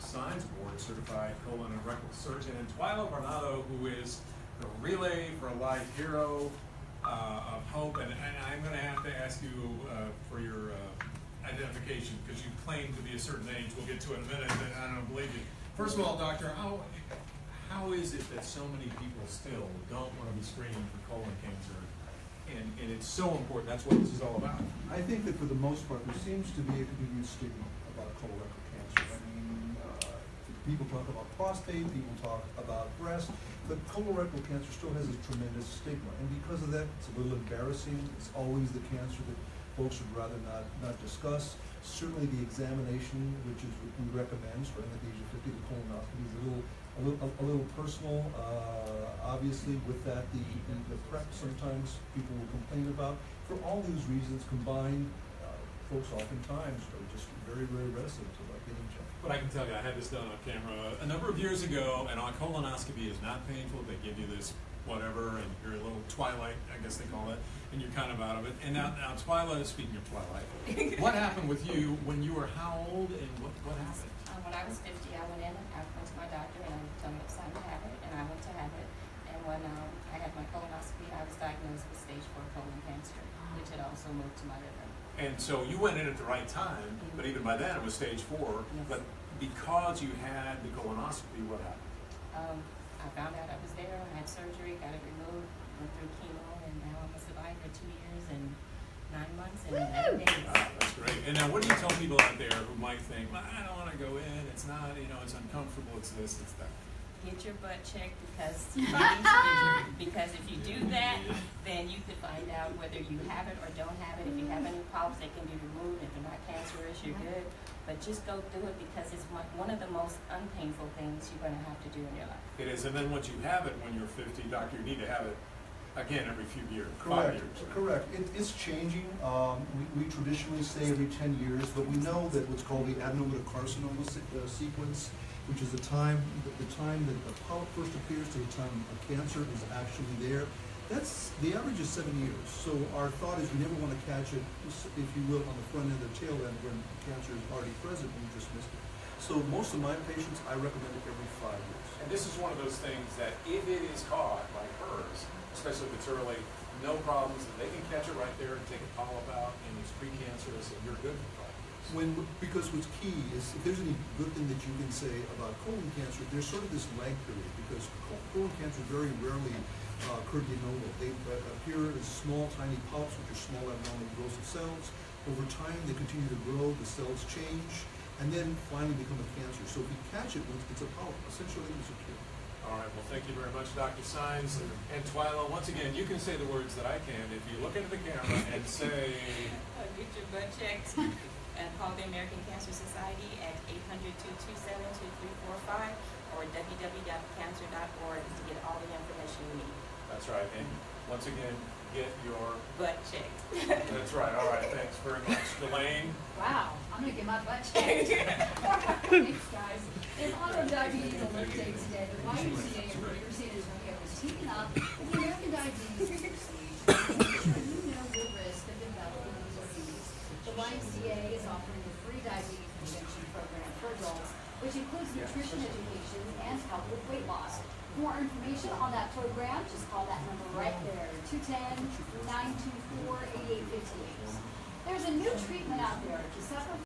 Signs Board certified colon and rectal surgeon, and Twyla Varnado, who is the Relay for Life hero of hope. And I'm going to have to ask you for your identification, because you claim to be a certain age. We'll get to it in a minute, but I don't believe you. First of all, doctor, how is it that so many people still don't want to be screened for colon cancer? And it's so important. That's what this is all about. I think that for the most part, there seems to be a continued stigma about colorectal cancer. I mean, people talk about prostate, people talk about breast, but colorectal cancer still has a tremendous stigma. And because of that, it's a little embarrassing. It's always the cancer that folks would rather not discuss. Certainly the examination, which is what we recommend, starting at the age of 50, the colonoscopy is a little personal. Obviously, with that, the prep sometimes people will complain about. For all these reasons combined, folks oftentimes are just very, very reticent about getting checked. But I can tell you, I had this done on camera a number of years ago, and a colonoscopy is not painful. They give you this whatever, and you're a little Twilight, I guess they call it, and you're kind of out of it. And now Twyla, speaking of Twilight, what happened with you when you were how old, and what happened? When I was 50, I went in, I went to my doctor, and I told him it was time to have it, and I went to have it. And when I had my colonoscopy, I was diagnosed with stage 4 colon cancer, which had also moved to my liver. And so you went in at the right time, but even by then it was stage 4. Yes. But because you had the colonoscopy, what happened? I found out I was there, I had surgery, got it removed, went through chemo, and now I'm a survivor 2 years and 9 months and 11 days. Wow, that's great. And now what do you tell people out there who might think, well, I don't want to go in, it's not, it's uncomfortable, it's this, it's that? Get your butt checked, because you need to because if you do that, then you could find out whether you have it or don't have it. If you have any polyps, they can be removed. If they're not cancerous, you're good. But just go through it, because it's one of the most unpainful things you're going to have to do in your life. It is, and then once you have it when you're 50, doctor, you need to have it again every few years, Correct. 5 years. Correct. It's changing. We traditionally say every 10 years, but we know that what's called the adenoma-carcinoma sequence, which is the time that the polyp first appears to the time a cancer is actually there. That's the average is 7 years. So our thought is we never want to catch it, if you will, on the front end or tail end when cancer is already present and you just missed it. So most of my patients, I recommend it every 5 years. And this is one of those things that if it is caught, like hers, especially if it's early, no problems, and they can catch it right there and take a polyp out, and it's precancerous, and you're good for 5 years. Because what's key is, if there's any good thing that you can say about colon cancer, there's sort of this lag period, because colon cancer very rarely occur de novo. They appear as small, tiny polyps, which are small abnormal growths of cells. Over time, they continue to grow, the cells change, and then finally become a cancer. So if you catch it once it's a polyp, essentially it's a cure. All right, well, thank you very much, Dr. Signs. And Twyla, once again, you can say the words that I can. If you look into the camera and say... Get your butt checked. And call the American Cancer Society at 800-227-2345 or www.cancer.org to get all the information you need. That's right. And once again, get your butt checked. That's right. All right. Thanks very much. Delane? Wow. I'm going to get my butt checked. Thanks, guys. In honor of Diabetes Alert Day today, the YMCA and Greater San Antonio is teaming up with the American Diabetes Association to ensure you know your risk of developing these disease. The YMCA is offering a free diabetes prevention program for adults, which includes nutrition education and help with weight loss. For more information on that program, just call that number right there, 210-924-8858. There's a new treatment out there to suffer